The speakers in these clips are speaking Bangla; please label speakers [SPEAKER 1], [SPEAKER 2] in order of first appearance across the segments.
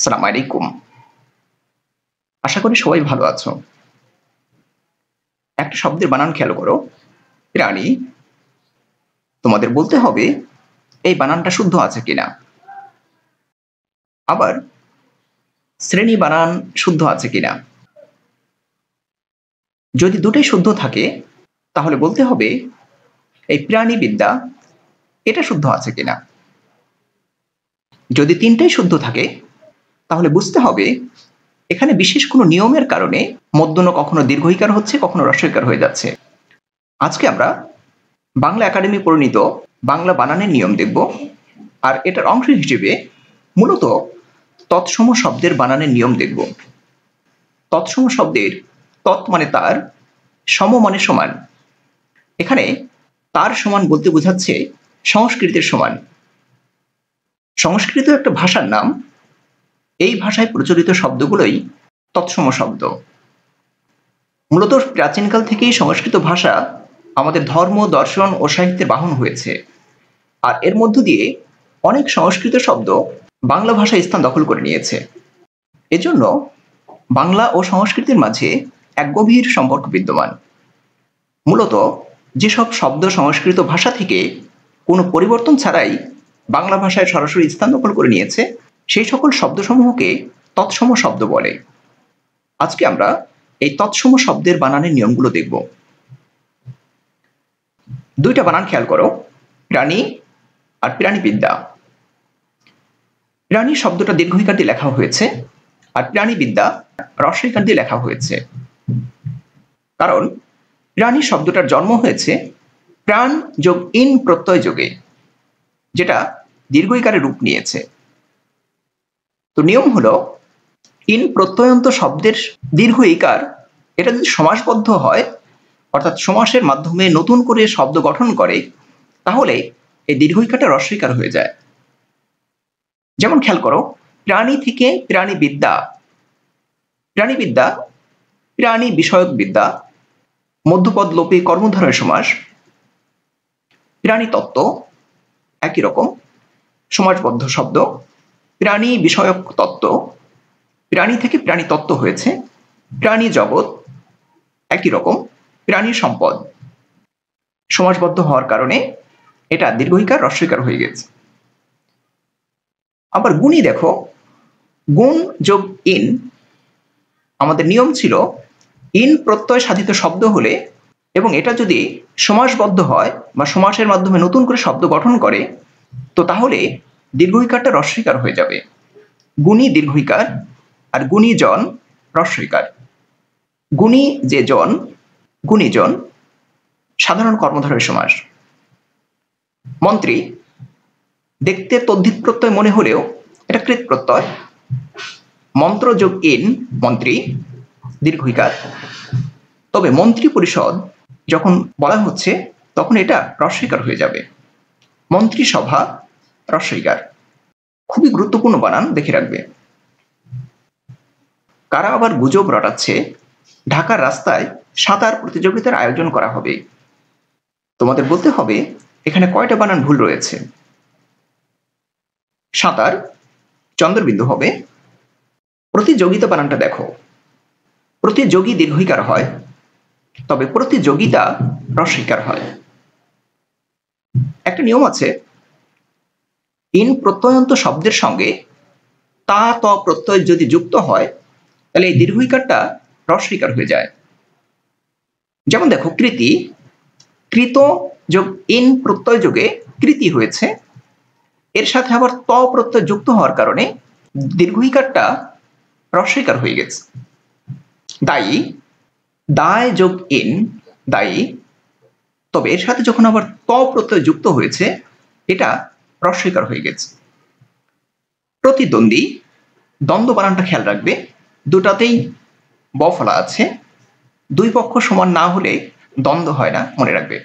[SPEAKER 1] আসসালামু আলাইকুম। আশা করি সবাই ভালো আছো। একটা শব্দের বানান খেয়াল করো। প্রাণী। তোমাদের বলতে হবে এই বানানটা শুদ্ধ আছে কিনা। আবার শ্রেণী বানান শুদ্ধ আছে কিনা। যদি দুটোই শুদ্ধ থাকে তাহলে বলতে হবে এই প্রাণীবিদ্যা এটা শুদ্ধ আছে কিনা। যদি তিনটাই শুদ্ধ থাকে তাহলে বুঝতে হবে এখানে বিশেষ কোনো নিয়মের কারণে মধ্যন কখনো দীর্ঘইকার হচ্ছে, কখনো হ্রস্বইকার হয়ে যাচ্ছে। আজকে আমরা বাংলা একাডেমি প্রণীত বাংলা বানানের নিয়ম দেখব, আর এটার অংশ হিসেবে মূলত তৎসম শব্দের বানানের নিয়ম দেখব। তৎসম শব্দের তৎ মানে তার, সম মানে সমান। এখানে তার সমান বলতে বোঝাচ্ছে সংস্কৃতের সমান। সংস্কৃত একটা ভাষার নাম। এই ভাষায় প্রচলিত শব্দগুলোই তৎসম শব্দ। মূলত প্রাচীনকাল থেকেই সংস্কৃত ভাষা আমাদের ধর্ম, দর্শন ও সাহিত্যের বাহন হয়েছে। আর এর মধ্য দিয়ে অনেক সংস্কৃত শব্দ বাংলা ভাষায় স্থান দখল করে নিয়েছে। এজন্য বাংলা ও সংস্কৃতির মাঝে এক গভীর সম্পর্ক বিদ্যমান। মূলত যেসব শব্দ সংস্কৃত ভাষা থেকে কোনো পরিবর্তন ছাড়াই বাংলা ভাষায় সরাসরি স্থান দখল করে নিয়েছে, সেই সকল শব্দসমূহকে তৎসম শব্দ বলে। আজকে আমরা এই তৎসম শব্দের বানানের নিয়মগুলো দেখব। দুইটা বানান খেয়াল করো, প্রাণী আর প্রাণীবিদ্যা। প্রাণী শব্দটা দীর্ঘইকার দিয়ে লেখা হয়েছে, আর প্রাণীবিদ্যা হ্রস্বইকার দিয়ে লেখা হয়েছে। কারণ প্রাণী শব্দটার জন্ম হয়েছে প্রাণ যোগ ইন প্রত্যয় যোগে, যেটা দীর্ঘইকারে রূপ নিয়েছে। তো নিয়ম হলো ইন প্রত্যয়ন্ত শব্দের দীর্ঘ ইকার এটা যদি সমাসবদ্ধ হয়, অর্থাৎ সমাসের মাধ্যমে নতুন করে শব্দ গঠন করে, তাহলে এই দীর্ঘইকারটা হ্রস্বইকার হয়ে যায়। যেমন খেয়াল করো, প্রাণী থেকে প্রাণীবিদ্যা। প্রাণীবিদ্যা প্রাণী বিষয়ক বিদ্যা, মধ্যপদ লোপে কর্মধারয় সমাস। প্রাণী তত্ত্ব একই রকম সমাসবদ্ধ শব্দ। প্রাণী বিষয়ক তত্ত্ব, প্রাণী থেকে প্রাণী তত্ত্ব হয়েছে। প্রাণী জগৎ একই রকম প্রাণী সম্পদ। সমাসবদ্ধ হওয়ার কারণে এটা দীর্ঘইকার হ্রস্বইকার হয়ে গেছে। আবার গুণী দেখো, গুণ যোগ ইন। আমাদের নিয়ম ছিল ইন প্রত্যয় সাধিত শব্দ হলে এবং এটা যদি সমাসবদ্ধ হয় বা সমাসের মাধ্যমে নতুন করে শব্দ গঠন করে, তো তাহলে দীর্ঘইকারটা হ্রস্বইকার হয়ে যাবে। গুণী দীর্ঘইকার আর গুণীজন হ্রস্বইকার। গুণী যে জন, গুণীজন সাধারণ কর্মধারয় সমাস। মন্ত্রী দেখতে তদ্ধিত প্রত্যয় মনে হলেও এটা কৃত প্রত্যয়। মন্ত্র যোগ ইন মন্ত্রী দীর্ঘইকার। তবে মন্ত্রী পরিষদ যখন বলা হচ্ছে তখন এটা হ্রস্বইকার হয়ে যাবে। মন্ত্রিসভা হ্রস্বইকার। খুবই গুরুত্বপূর্ণ বানান, দেখে রাখবে। কারা আবার গুজব রটাচ্ছে ঢাকার রাস্তায় সাঁতার প্রতিযোগিতার আয়োজন করা হবে। তোমাদের বলতে হবে এখানে কয়টা বানান ভুল রয়েছে। সাঁতার চন্দ্রবিন্দু হবে। প্রতিযোগিতা বানানটা দেখো, প্রতিযোগী দীর্ঘইকার হয়, তবে প্রতিযোগিতা হ্রস্বইকার হয়। একটা নিয়ম আছে, ইন প্রত্যয়ন্ত শব্দের সঙ্গে তা ত প্রত্যয় যদি যুক্ত হয় তাহলে এই দীর্ঘইকারটা হ্রস্বইকার হয়ে যায়। যেমন দেখো, কৃতি, কৃত যোগ ইন প্রত্যয় যোগে কৃতি হয়েছে। এর সাথে আবার ত প্রত্যয় যুক্ত হওয়ার কারণে দীর্ঘইকারটা হ্রস্বইকার হয়ে গেছে। দায়ী, দায় যোগ ইন দায়ী। তবে এর সাথে যখন আবার ত প্রত্যয় যুক্ত হয়েছে, এটা হ্রস্বইকার হয়ে গেছে। প্রতিদ্বন্দ্বী, দ্বন্দ্ব বানানটা খেয়াল রাখবে, দুটাতেই ব ফলা আছে। দুই পক্ষ সমান না হলে দ্বন্দ্ব হয় না, মনে রাখবে।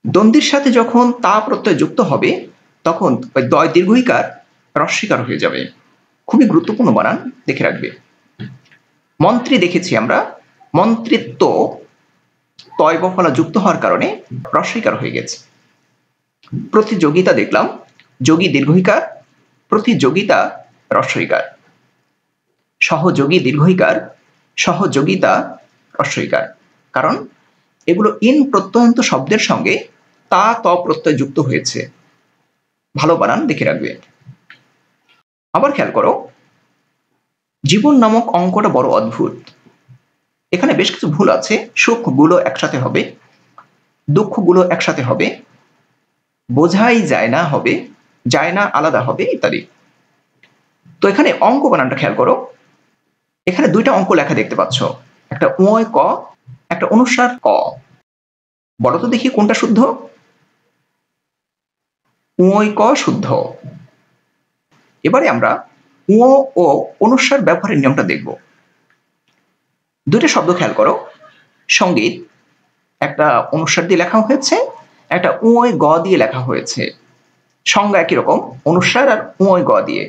[SPEAKER 1] দ্বন্দ্বের সাথে যখন তা প্রত্যয় যুক্ত হবে তখন দয় দীর্ঘইকার হ্রস্বইকার হয়ে যাবে। খুবই গুরুত্বপূর্ণ বানান, দেখে রাখবে। মন্ত্রী দেখেছি আমরা, মন্ত্রিত্ব তয় ব ফলা যুক্ত হওয়ার কারণে হ্রস্বইকার হয়ে গেছে। প্রতিযোগিতা দেখলাম, যোগী দীর্ঘইকার, প্রতিযোগিতা রস্বইকার। সহযোগী দীর্ঘইকার, সহযোগিতা রস্বইকার। কারণ এগুলো ইন প্রত্যয়ন্ত শব্দের সঙ্গে তা ত প্রত্যয় যুক্ত হয়েছে। ভালো বানান দেখে রাখবে। আবার খেয়াল করো, জীবন নামক অঙ্কটা বড় অদ্ভুত। এখানে বেশ কিছু ভুল আছে। সুখগুলো একসাথে হবে, দুঃখগুলো একসাথে হবে, বোঝাই যায় না হবে, যায় না আলাদা হবে ইত্যাদি। তো এখানে অঙ্ক বানানটা খেয়াল করো। এখানে দুইটা অঙ্ক লেখা দেখতে পাচ্ছ, একটা উয় ক, একটা অনুস্বার ক। বলো তো দেখি কোনটা শুদ্ধ? উয় ক শুদ্ধ। এবারে আমরা উ ও অনুস্বার ব্যবহারের নিয়মটা দেখব। দুইটা শব্দ খেয়াল করো, সঙ্গীত একটা অনুস্বার দিয়ে লেখা হয়েছে, একটা উয় গ দিয়ে লেখা হয়েছে। সংজ্ঞা একই রকম, অনুস্বার আর উয় গ দিয়ে।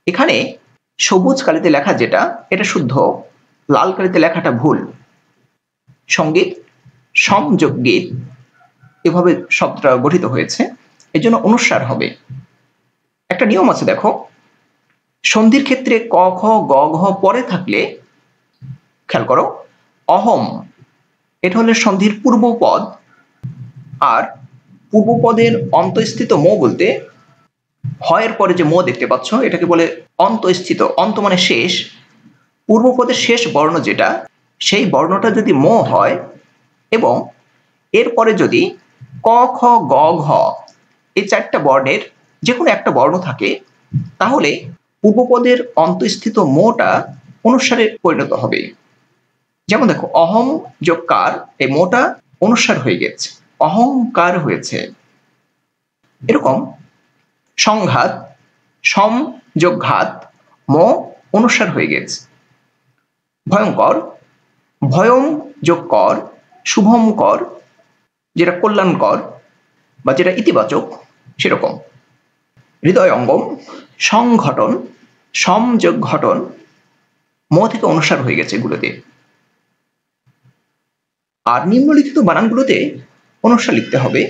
[SPEAKER 1] এখানে সবুজ কালিতে লেখা যেটা এটা শুদ্ধ, লাল কালিতে লেখাটা ভুল। সঙ্গীত সমযোগ গীত এভাবে শব্দটা গঠিত হয়েছে, এর জন্য অনুস্বার হবে। একটা নিয়ম আছে দেখো, সন্ধির ক্ষেত্রে ক খ গ ঘ পরে থাকলে খেয়াল করো, অহম এটা হলে সন্ধির পূর্বপদ, আর পূর্বপদের অন্তঃস্থিত মো বলতে হয়ের পরে যে মো দেখতে পাচ্ছ এটাকে বলে অন্তঃস্থিত। অন্ত মানে শেষ, পূর্বপদের শেষ বর্ণ যেটা, সেই বর্ণটা যদি মো হয় এবং এরপরে যদি ক খ গ ঘ এই চারটা বর্ণের যে কোনো একটা বর্ণ থাকে, তাহলে পূর্বপদের অন্তঃস্থিত মোটা অনুস্বারে পরিণত হবে। যেমন দেখো, অহম যোগ কার, এই মোটা অনুস্বার হয়ে গেছে, অহংকার হয়েছে। এরকম সংঘাত, সম যোগ ঘাত, মো অনুস্বার হয়ে গেছে। ভয়ঙ্কর, ভয়ম যোগ কর, শুভম কর, যেটা কল্যাণকর বা যেটা ইতিবাচক সেরকম। হৃদয় অঙ্গম, সংঘটন, সমযোগ ঘটন, মো থেকে অনুস্বার হয়ে গেছে এগুলোতে। আর নিম্নলিখিত বানানগুলোতে অনুস্বার লিখতে হবে।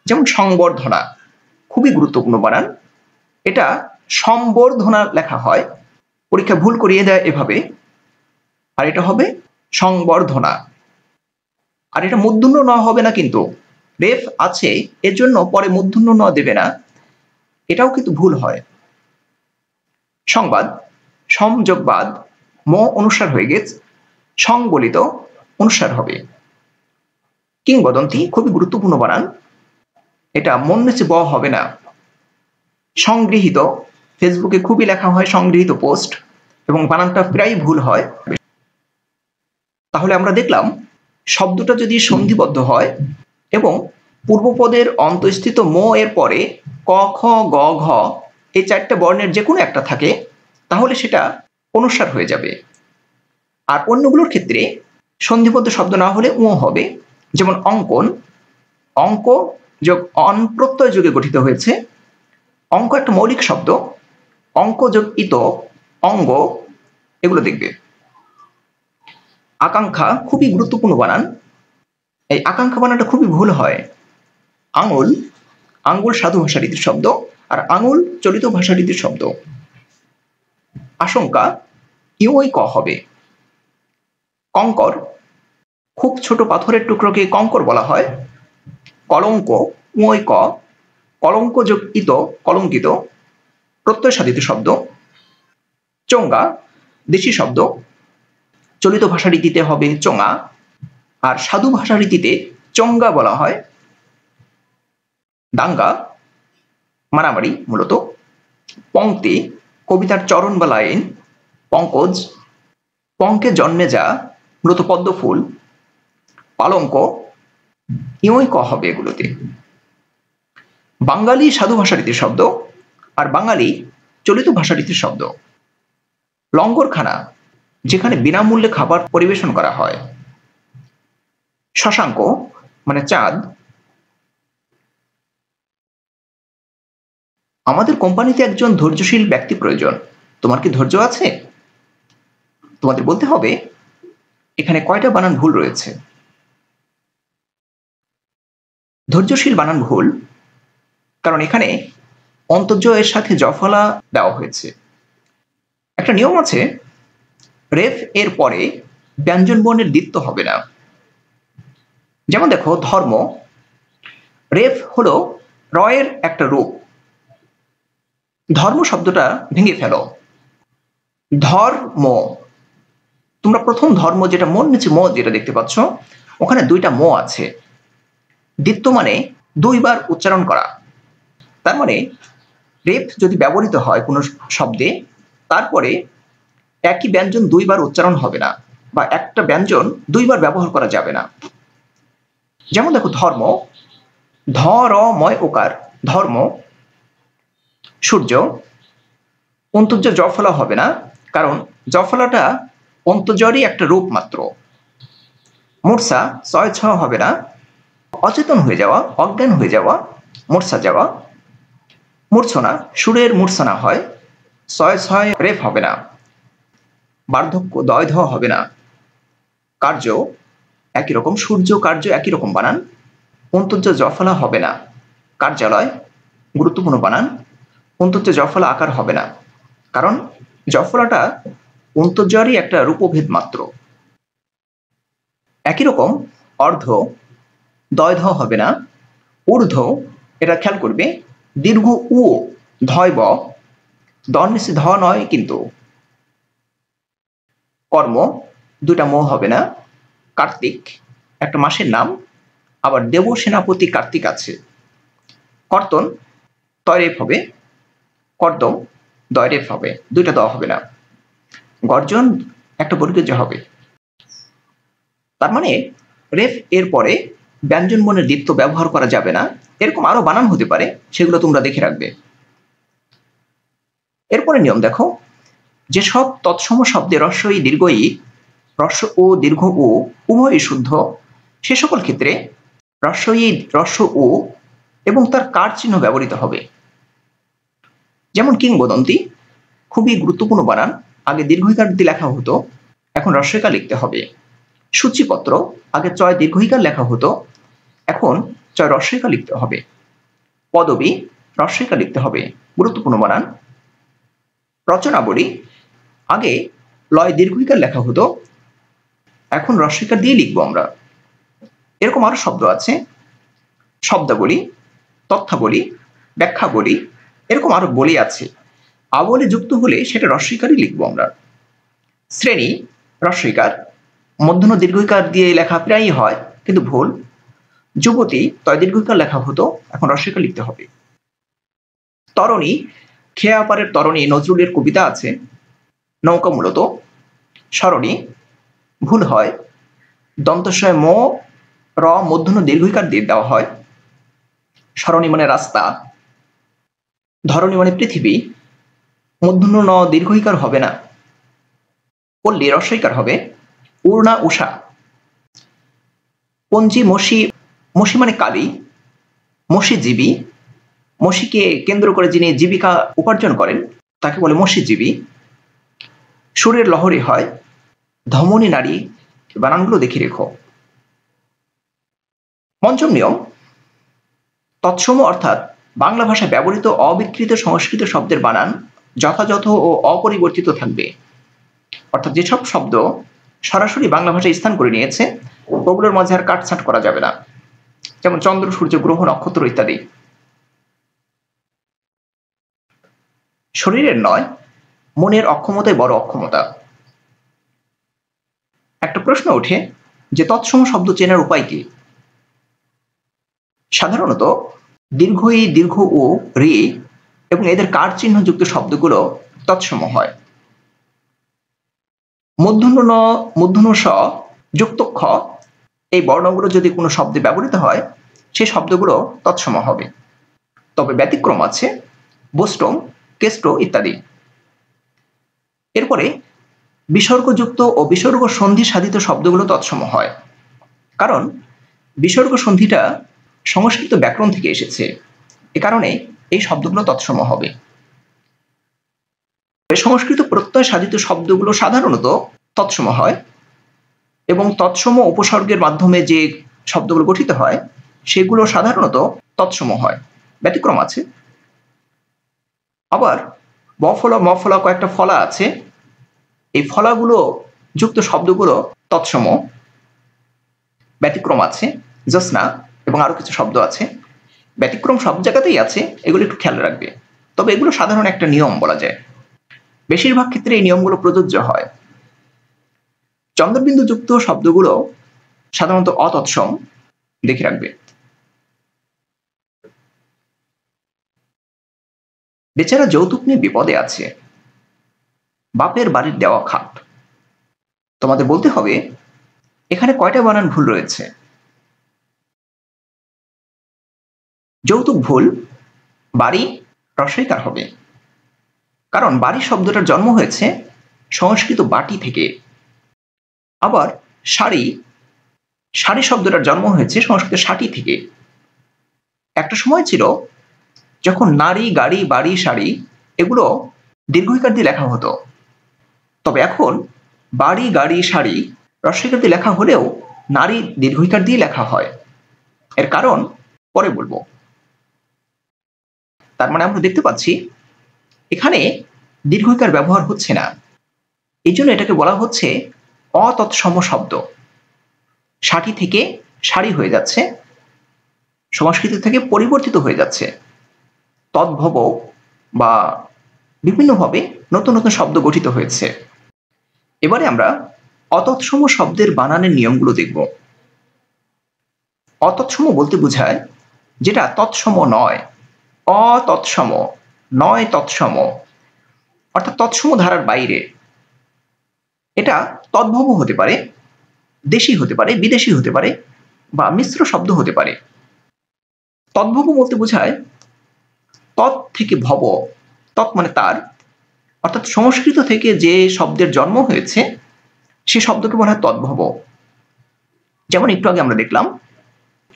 [SPEAKER 1] যেমন সংবর্ধনা, খুবই গুরুত্বপূর্ণ বানান। এটা সম্বর্ধনা লেখা হয়, পরীক্ষা ভুল করিয়ে দেয় এভাবে, আর এটা হবে সংবর্ধনা। আর এটা মূর্ধন্য ন হবে না, কিন্তু রেফ আছে এর জন্য পরে মূর্ধন্য ন দেবে না, এটাও কিন্তু ভুল হয়। সংবাদ, সমযোগবাদ, ম অনুস্বার হয়ে গেছে, সংবলিত অনুস্বার হবে। কিংবদন্তি খুবই গুরুত্বপূর্ণ বানান, এটা মন নিচে ব হবে না। সংগৃহীত, ফেসবুকে খুবই লেখা হয় সংগৃহীত পোস্ট, এবং বানানটা প্রায় ভুল হয়। তাহলে আমরা দেখলাম শব্দটা যদি সন্ধিবদ্ধ হয় এবং পূর্বপদের অন্তঃস্থিত মো এর পরে ক খ গ ঘ এই চারটে বর্ণের যে কোনো একটা থাকে, তাহলে সেটা অনুস্বার হয়ে যাবে। আর অন্যগুলোর ক্ষেত্রে সন্ধিবদ্ধ শব্দ না হলে উ হবে। যেমন অঙ্কন, অঙ্ক যোগ অন প্রত্যয় যোগে গঠিত হয়েছে। অঙ্ক একটা মৌলিক শব্দ, অঙ্ক যোগ ইত, অঙ্গ, এগুলো দেখবে। আকাঙ্ক্ষা খুবই গুরুত্বপূর্ণ বানান, এই আকাঙ্ক্ষা বানানটা খুবই ভুল হয়। আঙুল, আঙ্গুল সাধু ভাষারীতির শব্দ, আর আঙুল চলিত ভাষারীতির শব্দ। আশঙ্কা ইউই ক হবে। কঙ্কর, খুব ছোট পাথরের টুকরোকে কঙ্কর বলা হয়। কলঙ্ক উই ক, কলঙ্ক যোগ ইত, কলঙ্কিত, প্রত্যয় সাধিত শব্দ। চোঙ্গা দেশি শব্দ, চলিত ভাষারীতিতে হবে চোঙা, আর সাধু ভাষারীতিতে চঙ্গা বলা হয়। দাঙ্গা মারামারি মূলত। পংক্তি কবিতার চরণ বা লাইন। পঙ্কজ পঙ্কে জন্মে যা, মূলত পদ্ম ফুল। পালঙ্ক ইউই ক হবে এগুলোতে। বাঙালি সাধু ভাষারীতির শব্দ, আর বাঙালি চলিত ভাষারীতির শব্দ। লঙ্গরখানা যেখানে বিনামূল্যে খাবার পরিবেশন করা হয়। শশাঙ্ক মানে চাঁদ। আমাদের কোম্পানিতে একজন ধৈর্যশীল ব্যক্তি প্রয়োজন, তোমার কি ধৈর্য আছে? তোমাদের বলতে হবে এখানে কয়টা বানান ভুল রয়েছে। ধৈর্যশীল বানান ভুল, কারণ এখানে অন্তর্জ এর সাথে জফলা দেওয়া হয়েছে। একটা নিয়ম আছে, রেফ এর পরে ব্যঞ্জন বর্ণের দ্বিত্ব হবে না। যেমন দেখো, ধর্ম, রেফ হলো রয়ের একটা রূপ। ধর্ম শব্দটা ভেঙে ফেলো, ধর্ম। তোমরা প্রথম ধর্ম যেটা মন নিচে ম যেটা দেখতে পাচ্ছ, ওখানে দুইটা ম আছে। দ্বিত্ব মানে দুইবার উচ্চারণ করা। তার মানে রেফ যদি ব্যবহৃত হয় কোনো শব্দে, তারপরে একই ব্যঞ্জন দুইবার উচ্চারণ হবে না, বা একটা ব্যঞ্জন দুইবার ব্যবহার করা যাবে না। যেমন দেখো, ধর্ম, ধরময় ওকার, ধর্ম। সূর্য, অন্তর্য জফলা হবে না, কারণ জফলাটা অন্তর্জরই একটা রূপ মাত্র। মূর্ছা, ছয় ছ হবে না, অচেতন হয়ে যাওয়া, অজ্ঞান হয়ে যাওয়া, মূর্ছা যাওয়া। মূর্ছনা, সুরের মূর্ছনা হয়, ছয় ছয় রেফ হবে না। বার্ধক্য, দয় ধ হবে না। কার্য একই রকম, সূর্য কার্য একই রকম বানান, অন্তর্য জফলা হবে না। কার্যালয় গুরুত্বপূর্ণ বানান, অন্তর্য জফলা আকার হবে না, কারণ জফলাটা অন্তর্জরই একটা রূপভেদ মাত্র। একই রকম অর্ধ, দয় ধ হবে না। ঊর্ধ্ব, এটা খেয়াল করবে, দীর্ঘ উ, ধয় ব, দন নিচে ধ নয় কিন্তু। কর্ম, দুটা ম হবে না। কার্তিক একটা মাসের নাম, আবার দেব সেনাপতি কার্তিক আছে। কর্তন, তয়রেফ হবে। কর্দম, দয়রেফ হবে, দুইটা দ হবে না। গর্জন একটা বর্গীয় হবে। তার মানে রেফ এর পরে ব্যঞ্জন বর্ণের দ্বিত্ব ব্যবহার করা যাবে না। এরকম আরো বানান হতে পারে, সেগুলো তোমরা দেখে রাখবে। এরপরে নিয়ম দেখো, যেসব তৎসম শব্দে হ্রস্ব ই দীর্ঘ ই, হ্রস্ব ও দীর্ঘ উ উভয়ই শুদ্ধ, সে সকল ক্ষেত্রে হ্রস্ব ই, হ্রস্ব উ এবং তার কার চিহ্ন ব্যবহৃত হবে। যেমন কিংবদন্তি, খুবই গুরুত্বপূর্ণ বানান, আগে দীর্ঘইকার দিয়ে লেখা হতো, এখন হ্রস্বইকার লিখতে হবে। সূচিপত্র, আগে চয় দীর্ঘইকার লেখা হতো, এখন চয় হ্রস্বইকার লিখতে হবে। পদবী, হ্রস্বইকার লিখতে হবে, গুরুত্বপূর্ণ বানান। রচনাবলী, আগে লয় দীর্ঘইকার লেখা হতো, এখন হ্রস্বইকার দিয়ে লিখবো আমরা। এরকম আরো শব্দ আছে, শব্দাবলী, তথ্যাবলী, ব্যাখ্যাবলী, এরকম আরো বলি আছে। আবলি যুক্ত হলে সেটা হ্রস্বইকারই লিখবো আমরা। শ্রেণী, হ্রস্বইকার, মধ্যন দীর্ঘইকার দিয়ে লেখা প্রায়ই হয়, কিন্তু ভুল। যুবতী, তয় দীর্ঘইকার লেখা হতো, এখন হ্রস্বইকার লিখতে হবে। তরণী, খেয়া পারের তরণী নজরুলের কবিতা আছে, নৌকা মূলত। সরণী, ভুল হয়, দন্তস্বয় ম র মধ্যন দীর্ঘইকার দিয়ে দেওয়া হয়। সরণী মানে রাস্তা। ধরণী মানে পৃথিবী, মধ্যন ন দীর্ঘইকার হবে না। পল্লী, হ্রস্বইকার হবে। উর্ণা, উষা। পঞ্জি, মসি, মসি মানে কালী, মসিজীবী, মসিকে কেন্দ্র করে যিনি জীবিকা উপার্জন করেন তাকে বলে মসিজীবী। সুরের লহরী হয়। ধমনী নারী, বানানগুলো দেখে রেখো। পঞ্চম নিয়ম, তৎসম অর্থাৎ বাংলা ভাষায় ব্যবহৃত অবিকৃত সংস্কৃত শব্দের বানান যথাযথ ও অপরিবর্তিত থাকবে। অর্থাৎ যেসব শব্দ সরাসরি বাংলা ভাষায় স্থান করে নিয়েছে, ওগুলোর মাঝে আর কাটছাঁট করা যাবে না। যেমন চন্দ্র, সূর্য, গ্রহ, নক্ষত্র ইত্যাদি। শরীরের নয়, মনের অক্ষমতাই বড় অক্ষমতা। একটা প্রশ্ন ওঠে যে তৎসম শব্দ চেনার উপায় কি? সাধারণত দীর্ঘ ই, দীর্ঘ ও, রি এবং এদের কার চিহ্ন যুক্ত শব্দগুলো তৎসম হয়। মূর্ধন্য ন, মূর্ধন্য স, যুক্ত খ, এই বর্ণগুলো যদি কোনো শব্দে ব্যবহৃত হয়, সেই শব্দগুলো তৎসম হবে। তবে ব্যতিক্রম আছে, বোস্টম, কেষ্ট ইত্যাদি। এরপরে বিসর্গযুক্ত ও বিসর্গ সন্ধি সাধিত শব্দগুলো তৎসম হয়, কারণ বিসর্গ সন্ধিটা সংস্কৃত ব্যাকরণ থেকে এসেছে, এ কারণে এই শব্দগুলো তৎসম হবে। সংস্কৃত প্রত্যয় সাধিত শব্দগুলো সাধারণত তৎসম হয়, এবং তৎসম উপসর্গের মাধ্যমে যে শব্দগুলো গঠিত হয় সেগুলো সাধারণত তৎসম হয়। ব্যতিক্রম আছে। আবার বফলা মফলা কয়েকটা ফলা আছে, এই ফলাগুলো যুক্ত শব্দগুলো তৎসম। ব্যতিক্রম আছে জ্যোৎস্না এবং আরো কিছু শব্দ আছে। ব্যতিক্রম সব জায়গাতেই আছে, এগুলো একটু খেয়াল রাখবে। তবে এগুলো সাধারণ একটা নিয়ম বলা যায়। বেশিরভাগ ক্ষেত্রে এই নিয়মগুলো প্রযোজ্য হয়। চন্দ্রবিন্দু যুক্ত শব্দগুলো সাধারণত অতৎসম, দেখে রাখবে। বেচারা যৌতুক নিয়ে বিপদে আছে, বাপের বাড়ির দেওয়া খাট। তোমাদের বলতে হবে এখানে কয়টা বানান ভুল রয়েছে। যৌতুক ভুল, বাড়ি রসইকার হবে, কারণ বাড়ি শব্দটার জন্ম হয়েছে সংস্কৃত বাটি থেকে। আবার শাড়ি, শাড়ি শব্দটার জন্ম হয়েছে সংস্কৃত শাটি থেকে। একটা সময় ছিল যখন নারী, গাড়ি, বাড়ি, শাড়ি এগুলো দীর্ঘইকার দিয়ে লেখা হতো। তবে এখন বাড়ি, গাড়ি, শাড়ি রস্বইকার দিয়ে লেখা হলেও নারী দীর্ঘইকার দিয়ে লেখা হয়। এর কারণ পরে বলবো। তার মানে আমরা দেখতে পাচ্ছি এখানে দীর্ঘইকার ব্যবহার হচ্ছে না, এই জন্য এটাকে বলা হচ্ছে অতৎসম শব্দ। শাটি থেকে শাড়ি হয়ে যাচ্ছে, সংস্কৃত থেকে পরিবর্তিত হয়ে যাচ্ছে। তদ্ভব বা বিভিন্নভাবে নতুন নতুন শব্দ গঠিত হয়েছে। এবারে আমরা অতৎসম শব্দের বানানের নিয়মগুলো দেখব। অতৎসম বলতে বোঝায় যেটা তৎসম নয়, অতৎসম নয় তৎসম, অর্থাৎ তৎসম ধারার বাইরে। এটা তদ্ভব হতে পারে, দেশি হতে পারে, বিদেশি হতে পারে, বা মিশ্র শব্দ হতে পারে। তদ্ভব বলতে বোঝায় তৎ থেকে ভব, তৎ মানে তার, অর্থাৎ সংস্কৃত থেকে যে শব্দের জন্ম হয়েছে সে শব্দকে বলা হয় তদ্ভব। যেমন একটু আগে আমরা দেখলাম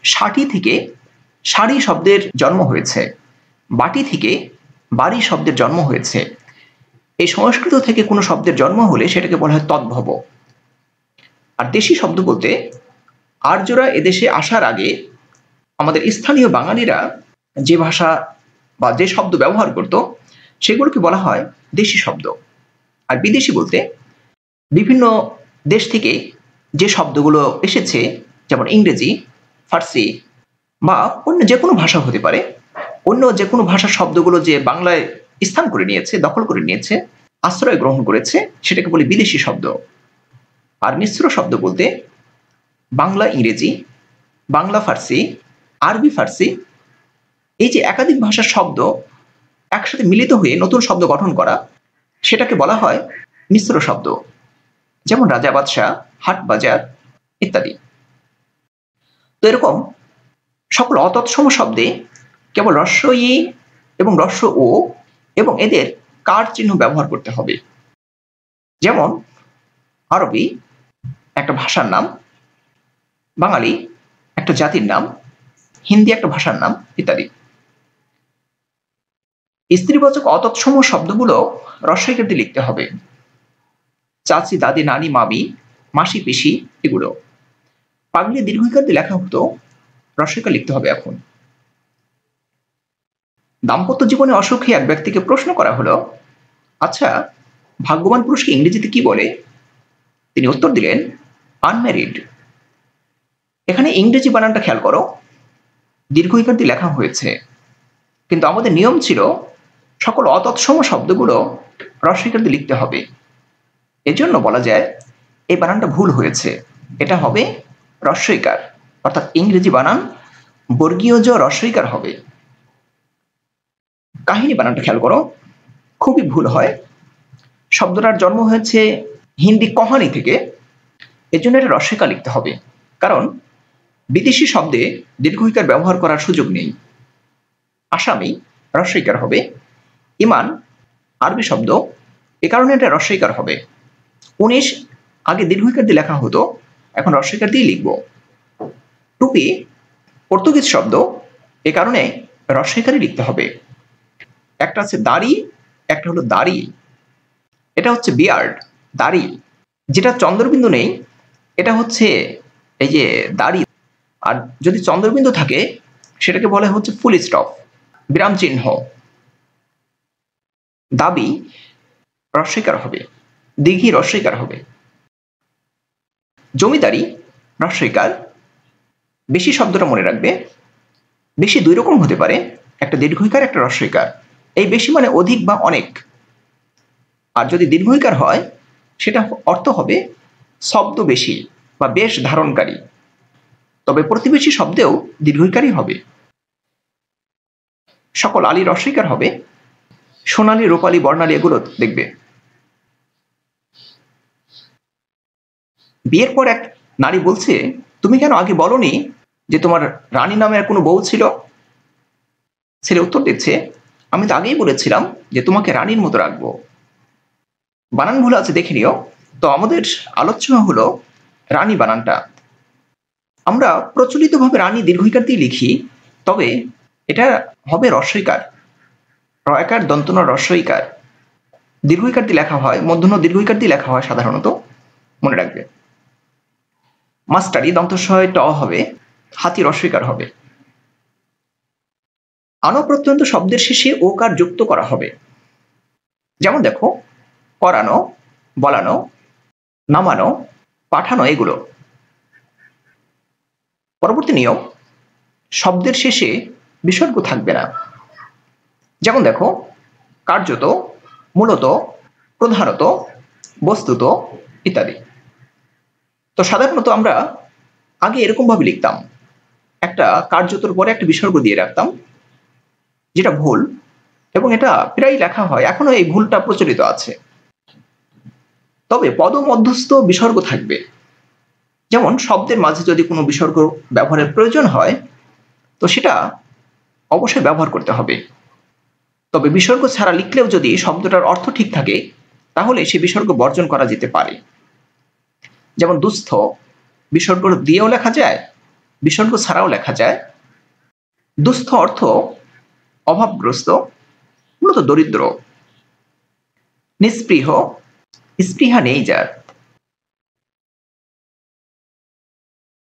[SPEAKER 1] শাটি থেকে শাড়ি শব্দের জন্ম হয়েছে, বাটি থেকে বাড়ি শব্দের জন্ম হয়েছে। এই সংস্কৃত থেকে কোনো শব্দের জন্ম হলে সেটাকে বলা হয় তদ্ভব। আর দেশি শব্দ বলতে আর্যরা এদেশে আসার আগে আমাদের স্থানীয় বাঙালিরা যে ভাষা বা যে শব্দ ব্যবহার করত সেগুলোকে বলা হয় দেশি শব্দ। আর বিদেশি বলতে বিভিন্ন দেশ থেকে যে শব্দগুলো এসেছে, যেমন ইংরেজি, ফার্সি বা অন্য যে কোনো ভাষা হতে পারে, অন্য যে কোনো ভাষার শব্দগুলো যে বাংলায় স্থান করে নিয়েছে, দখল করে নিয়েছে, আশ্রয় গ্রহণ করেছে, সেটাকে বলে বিদেশি শব্দ। আর মিশ্র শব্দ বলতে বাংলা ইংরেজি, বাংলা ফার্সি, আরবি ফার্সি, এই যে একাধিক ভাষার শব্দ একসাথে মিলিত হয়ে নতুন শব্দ গঠন করা, সেটাকে বলা হয় মিশ্র শব্দ। যেমন রাজা বাদশাহ, হাট বাজার ইত্যাদি। তো এরকম সকল অতৎসম শব্দে কেবল হ্রস্ব ই এবং হ্রস্ব ও এবং এদের কার চিহ্ন ব্যবহার করতে হবে। যেমন আরবি একটা ভাষার নাম, বাঙালি একটা জাতির নাম, হিন্দি একটা ভাষার নাম ইত্যাদি। স্ত্রীবাচক অতৎসম শব্দগুলো হ্রস্বইকার দিয়ে লিখতে হবে। চাচি, দাদি, নানি, মামি, মাসি, পিসি এগুলো পাগলি দীর্ঘইকার দিয়ে লেখা হতো, হ্রস্বইকার লিখতে হবে এখন। দাম্পত্য জীবনে অসুখী এক ব্যক্তিকে প্রশ্ন করা হলো, আচ্ছা ভাগ্যবান পুরুষকে ইংরেজিতে কি বলে? তিনি উত্তর দিলেন আনম্যারিড। এখানে ইংরেজি বানানটা খেয়াল করো, দীর্ঘইকার দিয়ে লেখা হয়েছে, কিন্তু আমাদের নিয়ম ছিল সকল অতৎসম শব্দগুলো হ্রস্বইকার দিয়ে লিখতে হবে। এজন্য বলা যায় এই বানানটা ভুল হয়েছে, এটা হবে হ্রস্বইকার, অর্থাৎ ইংরেজি বানান বর্গীয় জ হ্রস্বইকার হবে। কাহিনী বানানটা খেয়াল করো, খুবই ভুল হয়। শব্দটার জন্ম হয়েছে হিন্দি কহানি থেকে, এজন্য এটা হ্রস্বইকার লিখতে হবে, কারণ বিদেশি শব্দে দীর্ঘইকার ব্যবহার করার সুযোগ নেই। আসামি হ্রস্বইকার হবে, ইমান আরবি শব্দ, এ কারণে এটা হ্রস্বইকার হবে। 19 আগে দীর্ঘইকার দিয়ে লেখা হতো, এখন হ্রস্বইকার দিয়ে লিখব। টুপি পর্তুগিজ শব্দ, এ কারণে হ্রস্বইকারই লিখতে হবে। একটা আছে দাড়ি, একটা হলো দাড়ি, এটা হচ্ছে বিয়ার্ড, দাড়ি। যেটা চন্দ্রবিন্দু নেই এটা হচ্ছে এই যে দাড়ি, আর যদি চন্দ্রবিন্দু থাকে সেটাকে বলা হচ্ছে ফুল স্টপ, বিরাম চিহ্ন। দাবি রস্বইকার হবে, দিঘি রস্বইকার হবে। জমিদারি রস্বইকার। বেশি শব্দটা মনে রাখবে, বেশি দুই রকম হতে পারে, একটা দীর্ঘইকার একটা রস্বইকার। এই বেশি মানে অধিক বা অনেক। আর যদি দীর্ঘইকার হয় সেটা অর্থ হবে শব্দ বেশি বা বেশ ধারণকারী। তবে প্রতিবেশী শব্দেও দীর্ঘইকারই হবে। সকল আলী রস্বইকার হবে, সোনালী, রূপালী, বর্ণালী এগুলো দেখবে। বিয়ের পর এক নারী বলছে, তুমি কেন আগে বলনি যে তোমার রানী নামের কোনো বউ ছিল? ছেলে উত্তর দিচ্ছে, আমি তো আগেই বলেছিলাম যে তোমাকে রানীর মতো রাখবো। বানান ভুল আছে দেখে নিও। তো আমাদের আলোচনা হলো রানী বানানটা। আমরা প্রচলিতভাবে রানী দীর্ঘইকার দিয়ে লিখি, তবে এটা হবে রস্বইকার, রয়কার দন্তন রস্বইকার। দীর্ঘইকার দিয়ে লেখা হয়, মূর্ধন্য দীর্ঘইকার দিয়ে লেখা হয় সাধারণত, মনে রাখবে। মাস্টারি দন্তস্বয় ট হবে, হাতি রস্বইকার হবে। আনপ্রত্যন্ত শব্দের শেষে ওকার যুক্ত করা হবে। যেমন দেখো, করানো, বলানো, নামানো, পাঠানো এগুলো। পরবর্তী নিয়ম, শব্দের শেষে বিসর্গ থাকবে না। যেমন দেখো, কার্যত, মূলত, প্রধানত, বস্তুত ইত্যাদি। তো সাধারণত আমরা আগে এরকম ভাবে লিখতাম, একটা কার্যতর পরে একটা বিসর্গ দিয়ে রাখতাম, যেটা ভুল, এবং এটা প্রায় লেখা হয়, এখনো এই ভুলটা প্রচলিত আছে। তবে পদমধ্যস্থ বিসর্গ থাকবে। যেমন শব্দের মাঝে যদি কোনো বিসর্গ ব্যবহারের প্রয়োজন হয়, তো সেটা অবশ্যই ব্যবহার করতে হবে। তবে বিসর্গ ছাড়া লিখলেও যদি শব্দটার অর্থ ঠিক থাকে, তাহলে সে বিসর্গ বর্জন করা যেতে পারে। যেমন দুস্থ, বিসর্গ দিয়েও লেখা যায়, বিসর্গ ছাড়াও লেখা যায়। দুস্থ অর্থ অভাবগ্রস্ত, মূলত দরিদ্র। নিস্পৃহ, স্পৃহা নেই যার।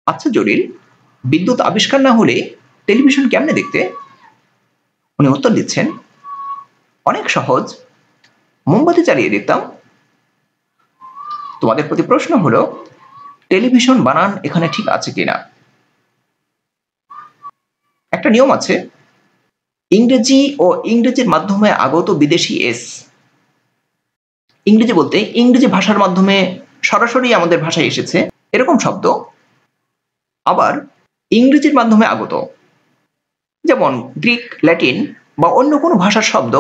[SPEAKER 1] আচ্ছা জলিল, বিদ্যুৎ আবিষ্কার না হলে টেলিভিশন কেমনে দেখতে? উনি উত্তর দিচ্ছেন, অনেক সহজ, মোমবাতি চালিয়ে দিতাম। তোমাদের প্রতি প্রশ্ন হলো, টেলিভিশন বানান এখানে ঠিক আছে কিনা? একটা নিয়ম আছে, ইংরেজি ও ইংরেজির মাধ্যমে আগত বিদেশি এস। ইংরেজি বলতে ইংরেজি ভাষার মাধ্যমে সরাসরি আমাদের ভাষায় এসেছে এরকম শব্দ, আবার ইংরেজির মাধ্যমে আগত, যেমন গ্রিক, ল্যাটিন বা অন্য কোনো ভাষার শব্দ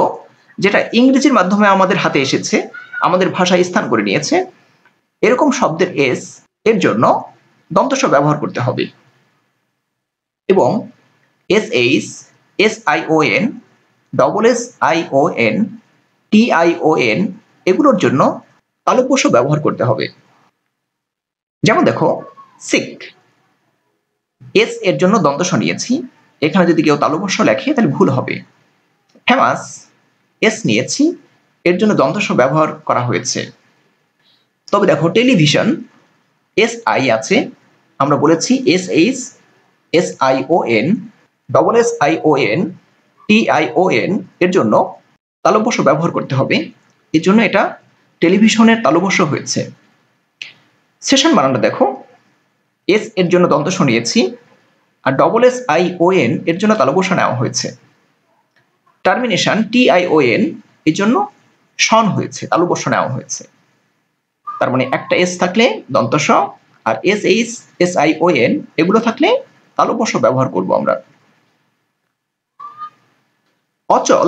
[SPEAKER 1] যেটা ইংরেজির মাধ্যমে আমাদের হাতে এসেছে, আমাদের ভাষায় স্থান করে নিয়েছে, এরকম শব্দের এস এর জন্য দন্তস্ব ব্যবহার করতে হবে। এবং S H, S I O N, double S I O N, T I O N এগুলোর জন্য তালব্যস্ব ব্যবহার করতে হবে। যেমন দেখো, সিক, এস এর জন্য দন্তস্ব নিয়েছি, এখানে যদি কেউ তালব্যস্ব লেখে তাহলে ভুল হবে। ফেমাস, এস নিয়েছি, এর জন্য দন্তস্ব ব্যবহার করা হয়েছে। তবে দেখো, টেলিভিশন, এস আই আছে, আমরা বলেছি S H, S I O N, double S I O N, T I O N এর জন্য তালব্যস্ব ব্যবহার করতে হবে, এর জন্য এটা টেলিভিশনের তালব্যস্ব হয়েছে। সেশন বানানটা দেখো, এস এর জন্য দন্তস্ব নিয়েছি, আর double S I O N এর জন্য তালব্যস্ব নেওয়া হয়েছে। Termination, T I O N এর জন্য শন হয়েছে, তালব্যস্ব নেওয়া হয়েছে। তার মানে একটা এস থাকলে দন্তস্ব, আর S H, S I O N এগুলো থাকলে তালব্যস্ব ব্যবহার করব আমরা। অচল,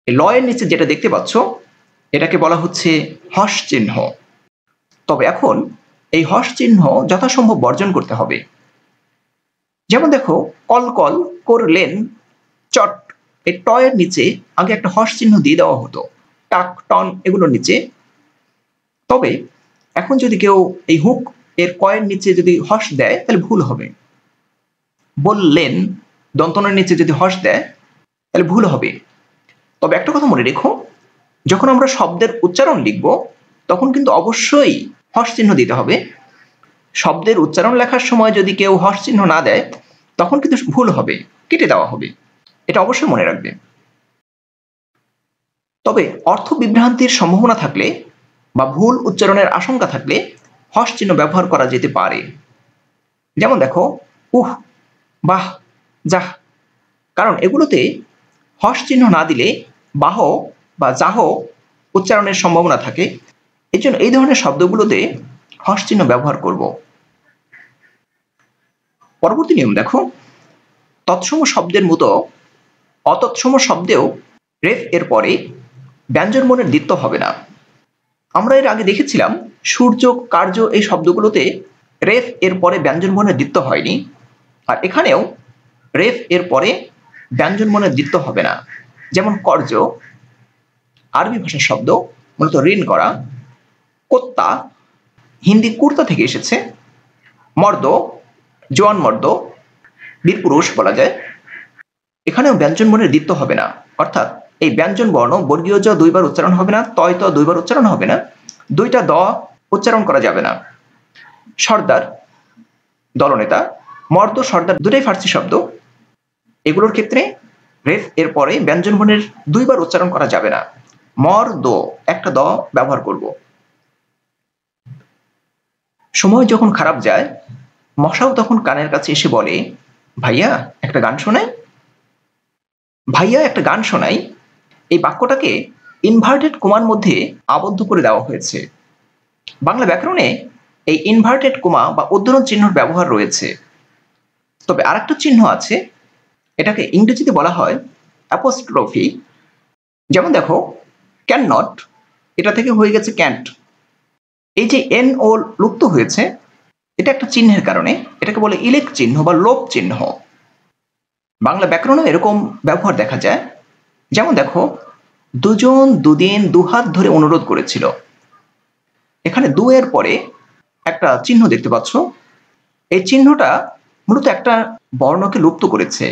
[SPEAKER 1] ল এর নিচে যেটা দেখতে পাচ্ছ, এটাকে বলা হচ্ছে হস চিহ্ন। তবে এখন এই হস চিহ্ন যথাসম্ভব বর্জন করতে হবে। যেমন দেখো, কল কল করলেন, চট, এই ট এর নিচে আগে একটা হস চিহ্ন দিয়ে দেওয়া হতো, টাক, টন এগুলোর নিচে। তবে এখন যদি কেউ এই হুক এর কয়ের নিচে যদি হস দেয় তাহলে ভুল হবে। বললেন, দন্তনের নিচে যদি হস দেয় তাহলে ভুল হবে। তবে একটা কথা মনে রেখো, যখন আমরা শব্দের উচ্চারণ লিখব তখন কিন্তু অবশ্যই হস চিহ্ন দিতে হবে। শব্দের উচ্চারণ লেখার সময় যদি কেউ হস চিহ্ন না দেয় তখন কিন্তু ভুল হবে, কেটে দেওয়া হবে, এটা অবশ্যই মনে রাখবে। তবে অর্থ বিভ্রান্তির সম্ভাবনা থাকলে বা ভুল উচ্চারণের আশঙ্কা থাকলে হস চিহ্ন ব্যবহার করা যেতে পারে। যেমন দেখো, উহ, বাহ, যাহ, কারণ এগুলোতে হস চিহ্ন না দিলে বাহ বা যাহ উচ্চারণের সম্ভাবনা থাকে। এই জন্য এই ধরনের শব্দগুলোতে হস চিহ্ন ব্যবহার করব। পরবর্তী নিয়ম দেখো, তৎসম শব্দের মতো অতৎসম শব্দেও রেফ এর পরে ব্যঞ্জনবর্ণের দ্বিত্ব হবে না। আমরা এর আগে দেখেছিলাম সূর্য, কার্য এই শব্দগুলোতে রেফ এর পরে ব্যঞ্জনবর্ণের দ্বিত্ব হয়নি, আর এখানেও রেফ এর পরে ব্যঞ্জনবর্ণের দ্বিত্ব হবে না। যেমন কর্য আরবি ভাষার শব্দ, মূলত ঋণ করা। কোত্তা হিন্দি কুর্তা থেকে এসেছে। মর্দ জোয়ান মর্দ, বীরপুরুষ বলা যায়। এখানেও ব্যঞ্জনবর্ণের দ্বিত্ব হবে না, অর্থাৎ এই ব্যঞ্জন বর্ণ বর্গীয় জ দুইবার উচ্চারণ হবে না, তয় ত দুইবার উচ্চারণ হবে না, দুইটা দ উচ্চারণ করা যাবে না। সর্দার দলনেতা, মর্দ সর্দার দুটাই ফার্সি শব্দ। এগুলোর ক্ষেত্রে রেফ এর পরে ব্যঞ্জনবর্ণের দুইবার উচ্চারণ করা যাবে না, মর দো একটা দ ব্যবহার করব। সময় যখন খারাপ যায়, মশাও তখন কানের কাছে এসে বলে, ভাইয়া একটা গান শোনাই। ভাইয়া একটা গান শোনাই, এই বাক্যটাকে ইনভার্টেড কোমার মধ্যে আবদ্ধ করে দেওয়া হয়েছে। বাংলা ব্যাকরণে এই ইনভার্টেড কোমা বা উদ্ধরণ চিহ্নের ব্যবহার রয়েছে। তবে আরেকটা চিহ্ন আছে, এটাকে ইংরেজিতে বলা হয় অ্যাপোস্ট্রফি। যেমন দেখো, ক্যান নট, এটা থেকে হয়ে গেছে ক্যান্ট। এই যে এন ও লুপ্ত হয়েছে, এটা একটা চিহ্নের কারণে, এটাকে বলে ইলেক চিহ্ন বা লোপ চিহ্ন। বাংলা ব্যাকরণে এরকম ব্যবহার দেখা যায়। যেমন দেখো, দুজন দুদিন দুহাত ধরে অনুরোধ করেছিল। এখানে দু এর পরে একটা চিহ্ন দেখতে পাচ্ছ। এই চিহ্নটা মূলত একটা বর্ণকে লুপ্ত করেছে,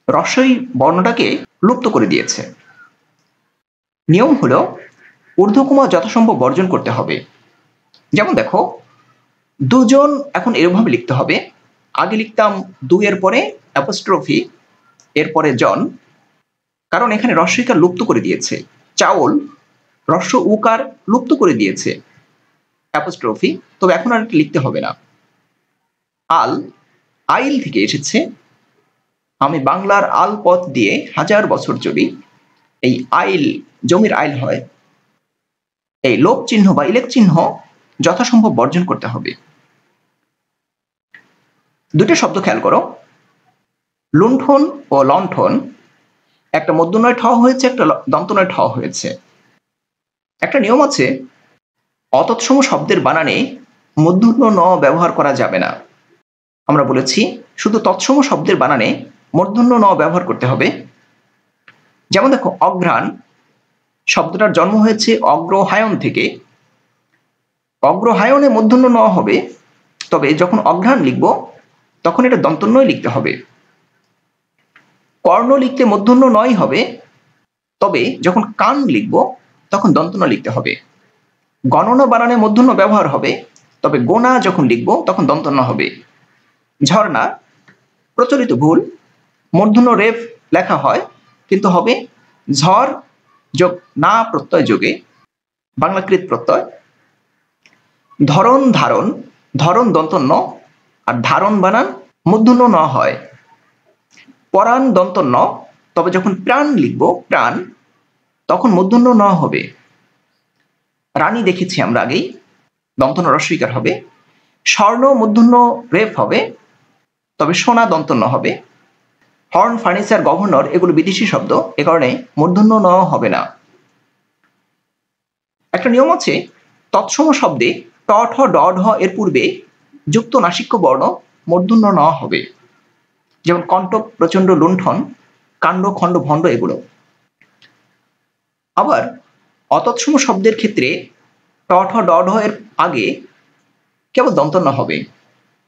[SPEAKER 1] রস্বই বর্ণটাকে লুপ্ত করে দিয়েছে। নিয়ম হলো ঊর্ধ্বকোমা যথাসম্ভব বর্জন করতে হবে। যেমন দেখো, দুজন এখন এরকমভাবে লিখতে হবে। আগে লিখতাম দু এর পরে অ্যাপোস্ট্রফি, এরপরে জন, কারণ এখানে রস্বইকার লুপ্ত করে দিয়েছে। চাউল রস্ব উকার লুপ্ত করে দিয়েছে, অ্যাপোস্ট্রফি, তবে এখন আর লিখতে হবে না। আল আইল থেকে এসেছে। আমি বাংলার আল পথ দিয়ে 1000 বছর চলি। এই আইল জমির আইল হয়। এই লোপ চিহ্ন বা ইলেক চিহ্ন যথাসম্ভব বর্জন করতে হবে। দুটো শব্দ খেয়াল করো, লুণ্ঠন ও লণ্ঠন। একটা মধ্যনয় ঠ হয়েছে, একটা দন্তনয় ঠ হয়েছে। একটা নিয়ম আছে, অতৎসম শব্দের বানানে মূর্ধন্য ন ব্যবহার করা যাবে না। আমরা বলেছি শুধু তৎসম শব্দের বানানে মূর্ধন্য ন ব্যবহার করতে হবে। যেমন দেখো, অঘ্রাণ শব্দটার জন্ম হয়েছে অগ্রহায়ণ থেকে। অগ্রহায়ণে মূর্ধন্য ন হবে, তবে যখন অঘ্রাণ লিখব তখন এটা দন্তন্যই লিখতে হবে। কর্ণ লিখতে মূর্ধন্য নয় হবে, তবে যখন কান লিখব তখন দন্তন্য লিখতে হবে। গণনা বানানে মূর্ধন্য ব্যবহার হবে, তবে গোনা যখন লিখব তখন দন্তন্য হবে। ঝর্ণা প্রচলিত ভুল, মূর্ধন্য রেফ লেখা হয়, কিন্তু হবে ঝড় যোগ না প্রত্যয় যোগে বাংলাকৃত প্রত্যয়। ধরন ধারণ, ধরন দন্তন্য, আর ধারণ বানান মূর্ধন্য ন হয়। পরাণ দন্তন্য, তবে যখন প্রাণ লিখব প্রাণ তখন মূর্ধন্য ন হবে। রানী দেখেছি আমরা আগেই, দন্তন্য রস্বইকার হবে। স্বর্ণ মূর্ধন্য রেফ হবে, তবে সোনা দন্তন্য হবে। হর্ন, ফার্নিচার, গভর্নর এগুলো বিদেশি শব্দ, এ কারণে মূর্ধন্য ন হবে না। একটা নিয়ম আছে, তৎসম শব্দে ট ঠ ড ঢ এর পূর্বে যুক্ত নাসিক্য বর্ণ মূর্ধন্য ন হবে। যেমন কণ্টক, প্রচণ্ড, লুণ্ঠন, কাণ্ড, খণ্ড, ভণ্ড এগুলো। আবার অতৎসম শব্দের ক্ষেত্রে ট ঠ ড ঢ এর আগে কেবল দন্তন্য হবে।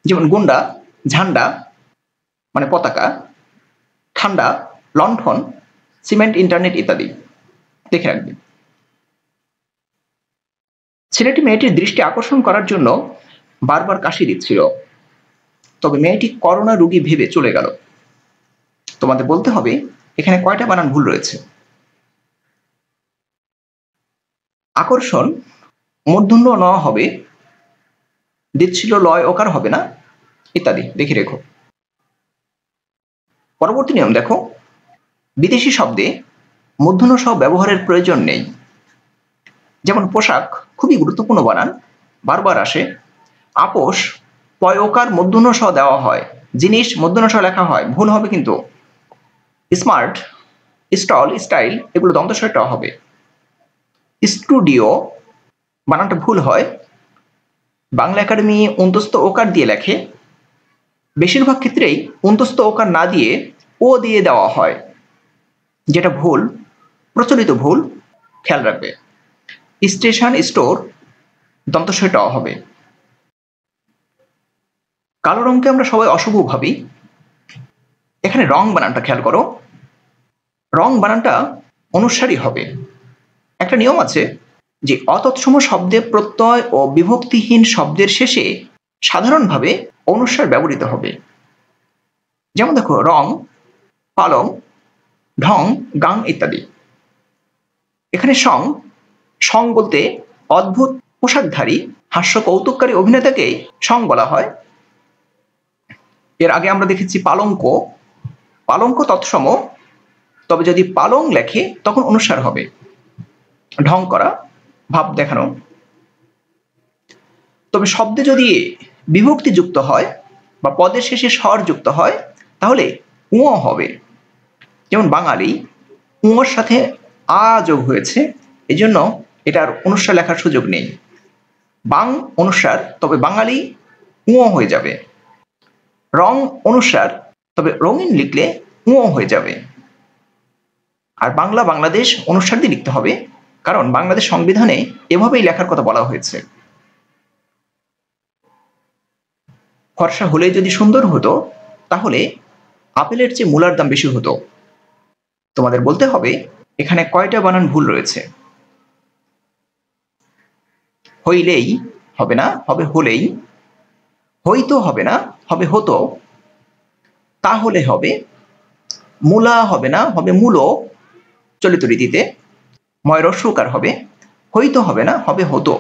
[SPEAKER 1] যেমন গুন্ডা, ঝান্ডা মানে পতাকা, ঠান্ডা, লণ্ঠন, সিমেন্ট, ইন্টারনেট ইত্যাদি। দেখে রাখবেন। ছেলেটি মেয়েটির দৃষ্টি আকর্ষণ করার জন্য বারবার কাশি দিচ্ছিল, তবে মেয়েটি করোনা রোগী ভেবে চলে গেল। তোমাদের বলতে হবে এখানে কয়টা বানান ভুল রয়েছে। আকর্ষণ মূর্ধন্য ন হবে, দিচ্ছিল লয় ওকার হবে না, ইত্যাদি দেখে রেখো। পরবর্তী নিয়ম দেখো, বিদেশি শব্দে মূর্ধন্য স ব্যবহারের প্রয়োজন নেই। যেমন পোশাক খুবই গুরুত্বপূর্ণ বানান, বারবার আসে। আপোষ পয় ওকার মূর্ধন্য স দেওয়া হয়, জিনিস মূর্ধন্য স লেখা হয়, ভুল হবে কিন্তু। স্মার্ট, স্টল, স্টাইল এগুলো দন্তস্ব ট হবে। স্টুডিও বানানটা ভুল হয়, বাংলা একাডেমি অন্তস্থ ওকার দিয়ে লেখে, বেশিরভাগ ক্ষেত্রেই অন্তস্থ ওকার না দিয়ে ও দিয়ে দেওয়া হয়, যেটা ভুল, প্রচলিত ভুল, খেয়াল রাখবে। স্টেশন, স্টোর দন্তস্ব ট হবে। কালো রঙকে আমরা সবাই অশুভ ভাবি, এখানে রং বানানটা খেয়াল করো, রং বানানটা অনুসারী হবে। একটা নিয়ম আছে যে অতৎসম শব্দে প্রত্যয় ও বিভক্তিহীন শব্দের শেষে সাধারণভাবে অনুস্বার ব্যবহৃত হবে। যেমন দেখো, রং, পালং, ঢং, গাং ইত্যাদি। এখানে সং, সং বলতে অদ্ভুত পোশাকধারী হাস্য কৌতুককারী অভিনেতাকে সং বলা হয়। এর আগে আমরা দেখেছি পালঙ্ক, পালঙ্ক তৎসম, তবে যদি পালং লেখে তখন অনুস্বার হবে। ঢং করা, ভাব দেখানো। তবে শব্দে যদি বিভক্তি যুক্ত হয় বা পদের শেষে স্বর যুক্ত হয় তাহলে উঁ হবে। যেমন বাঙালি, উঁর সাথে আ যোগ হয়েছে, এজন্য এটার অনুস্বার লেখার সুযোগ নেই। বাং অনুস্বার, তবে বাঙালি উঁ হয়ে যাবে। রং অনুস্বার, তবে রঙিন লিখলে উঁ হয়ে যাবে। আর বাংলা বাংলাদেশ অনুস্বার দিয়ে লিখতে হবে, কারণ বাংলাদেশ সংবিধানে এভাবেই লেখার কথা বলা হয়েছে। ফর্সা হলে যদি সুন্দর হতো তাহলে আপেলের চেয়ে মূলার দাম বেশি হতো। তোমাদের বলতে হবে এখানে কয়টা বানান ভুল রয়েছে। হইলেই হবে না, হবে হলেই। হইতো হবে না, হবে হতো। তাহলে হবে। মূলা হবে না, হবে মূলো চলিত রীতিতে। ময় রস্যকার হবে। হইতো হবে না, হবে হতো।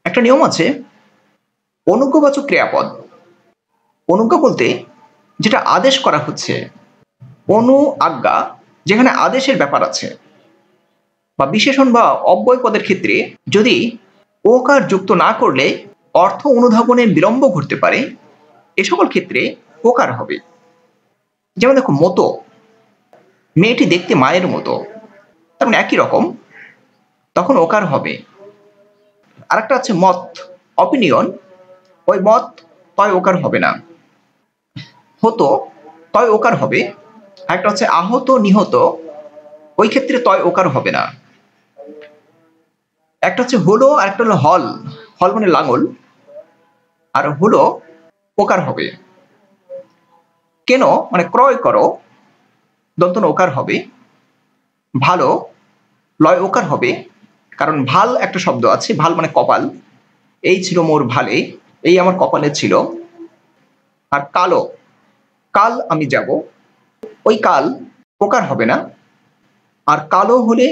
[SPEAKER 1] একটা নিয়ম আছে, অনুজ্ঞাবাচক ক্রিয়াপদ। অনুজ্ঞা বলতে যেটা আদেশ করা হচ্ছে, অনু আজ্ঞা, যেখানে আদেশের ব্যাপার আছে, বা বিশেষণ বা অব্যয় পদের ক্ষেত্রে যদি ওকার যুক্ত না করলে অর্থ অনুধাবনে বিলম্ব ঘটতে পারে, এ সকল ক্ষেত্রে ওকার হবে। যেমন দেখো, মতো, মেয়েটি দেখতে মায়ের মতো, তার মানে একই রকম, তখন ওকার হবে। আরেকটা আছে মত, অপিনিয়ন, ওই মত তয় ওকার হবে না। হতো তয় ওকার হবে। আরেকটা হচ্ছে আহত, নিহত, ওই ক্ষেত্রে তয় ওকার হবে না। একটা হচ্ছে হলো, আর একটা হলো হল, হল মানে লাঙল, আর হলো ওকার হবে। কেন মানে ক্রয় করো, দন্তন ওকার হবে। ভালো, লয় ওকার হবে, কারণ ভাল একটা শব্দ আছে, ভাল মানে কপাল, এই ছিল মোর ভালে, এই আমার কপালে ছিল। আর কালো, কাল আমি যাব, ওই কাল ওকার হবে না। আর কালো হলে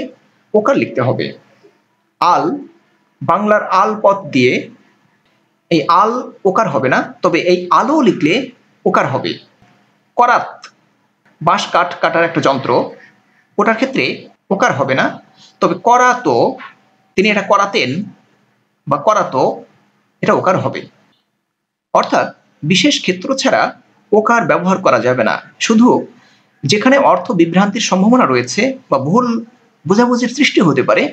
[SPEAKER 1] ওকার লিখতে হবে। আল, বাংলার আল পথ দিয়ে, এই আল ওকার হবে না, তবে এই আলো লিখলে ওকার হবে। করাত, বাঁশ কাঠ কাটার একটা যন্ত্র, ওটার ক্ষেত্রে ওকার হবে না, তবে করাতো, তিনি এটা করাতেন বা করাতো, এটা ওকার হবে। অর্থাৎ বিশেষ ক্ষেত্র ছাড়া ওকার ব্যবহার করা যাবে না। শুধু যেখানে অর্থ বিভ্রান্তির সম্ভাবনা রয়েছে বা ভুল বোঝাবুঝির সৃষ্টি হতে পারে,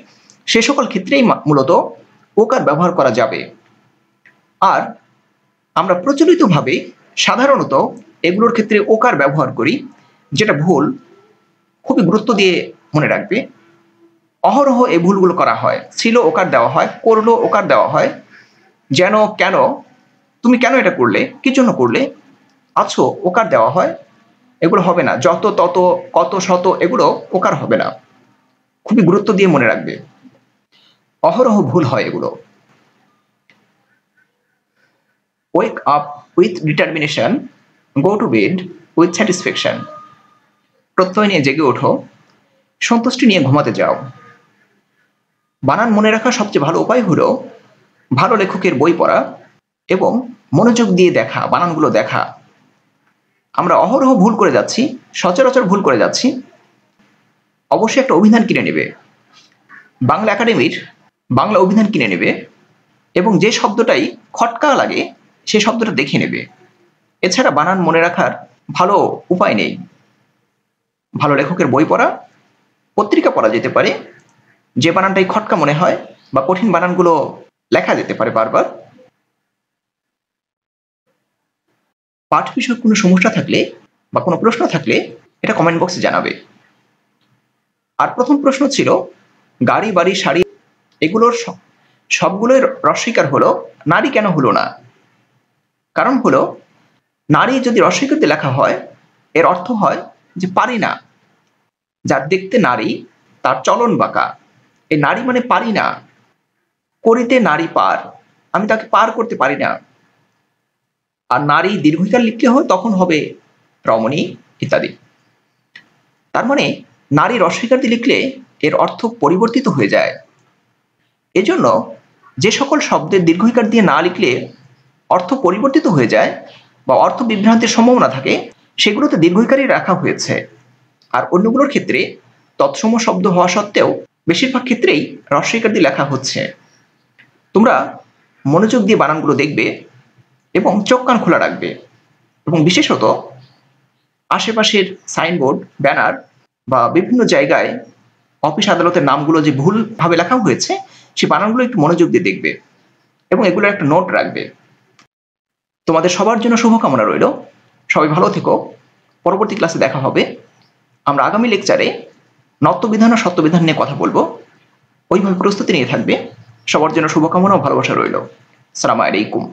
[SPEAKER 1] সে সকল ক্ষেত্রেই মূলত ওকার ব্যবহার করা যাবে। আর আমরা প্রচলিতভাবে সাধারণত এগুলোর ক্ষেত্রে ওকার ব্যবহার করি, যেটা ভুল। খুবই গুরুত্ব দিয়ে মনে রাখবে, অহরহ এই ভুলগুলো করা হয়। ছিল ওকার দেওয়া হয়, করলো ওকার দেওয়া হয়। যেন, কেন, তুমি কেন এটা করলে, কি জন্য করলে, আছো ওকার দেওয়া হয়। এগুলো হবে না। যত, তত, কত, শত এগুলো ওকার হবে না। খুবই গুরুত্ব দিয়ে মনে রাখবে, অহরহ ভুল হয় এগুলো। wake up with determination, go to bed with satisfaction. প্রত্যয় নিয়ে জেগে ওঠো, সন্তুষ্টি নিয়ে ঘুমাতে যাও। বানান মনে রাখার সবচেয়ে ভালো উপায় হলো ভালো লেখকের বই পড়া এবং মনোযোগ দিয়ে দেখা, বানানগুলো দেখা। আমরা অহরহ ভুল করে যাচ্ছি, সচরাচর ভুল করে যাচ্ছি। অবশ্যই একটা অভিধান কিনে নেবে, বাংলা একাডেমির বাংলা অভিধান কিনে নেবে এবং যে শব্দটাই খটকা লাগে সেই শব্দটা দেখে নেবে। এছাড়া বানান মনে রাখার ভালো উপায় নেই। ভালো লেখকের বই পড়া, পত্রিকা পড়া যেতে পারে, যে বানানটাই খটকা মনে হয় বা কঠিন বানানগুলো লেখা যেতে পারে বারবার। পাঠ বিষয়ে কোনো সমস্যা থাকলে বা কোনো প্রশ্ন থাকলে এটা কমেন্ট বক্সে জানাবে। আর প্রথম প্রশ্ন ছিল গাড়ি, বাড়ি, শাড়ি এগুলোর সবগুলোর রস্বইকার হলো, নারী কেন হলো না? কারণ হলো নারী যদি রস্বইকার দিয়ে লেখা হয় এর অর্থ হয় যে পারি না। যার দেখতে নারী তার চলন বাঁকা। এই নারী মানে পারি না, করিতে নারী পার, আমি তাকে পার করতে পারি না। আর নারী দীর্ঘইকার লিখলে হয় তখন হবে রমণী ইত্যাদি। তার মানে নারী রস্বইকার দিয়ে লিখলে এর অর্থ পরিবর্তিত হয়ে যায়। এজন্য যে সকল শব্দের দীর্ঘইকার দিয়ে না লিখলে অর্থ পরিবর্তিত হয়ে যায় বা অর্থ বিভ্রান্তির সম্ভাবনা থাকে সেগুলোতে দীর্ঘইকারই রাখা হয়েছে। আর অন্যগুলোর ক্ষেত্রে তৎসম শব্দ হওয়া সত্ত্বেও বেশিরভাগ ক্ষেত্রেই রস্বইকার দিয়ে লেখা হচ্ছে। তোমরা মনোযোগ দিয়ে বানানগুলো দেখবে এবং চোখ কান খোলা রাখবে এবং বিশেষত আশেপাশের সাইনবোর্ড, ব্যানার বা বিভিন্ন জায়গায় অফিস আদালতের নামগুলো যে ভুলভাবে লেখা হয়েছে সেই বানানগুলো একটু মনোযোগ দিয়ে দেখবে এবং এগুলোর একটা নোট রাখবে। তোমাদের সবার জন্য শুভকামনা রইল। সবাই ভালো থেকো। পরবর্তী ক্লাসে দেখা হবে। আমরা আগামী লেকচারে নত্যবিধান ও সত্যবিধান নিয়ে কথা বলবো। ওইভাবে প্রস্তুতি নিয়ে থাকবে। সবার জন্য শুভকামনা ও ভালোবাসা রইল। আসসালামু আলাইকুম।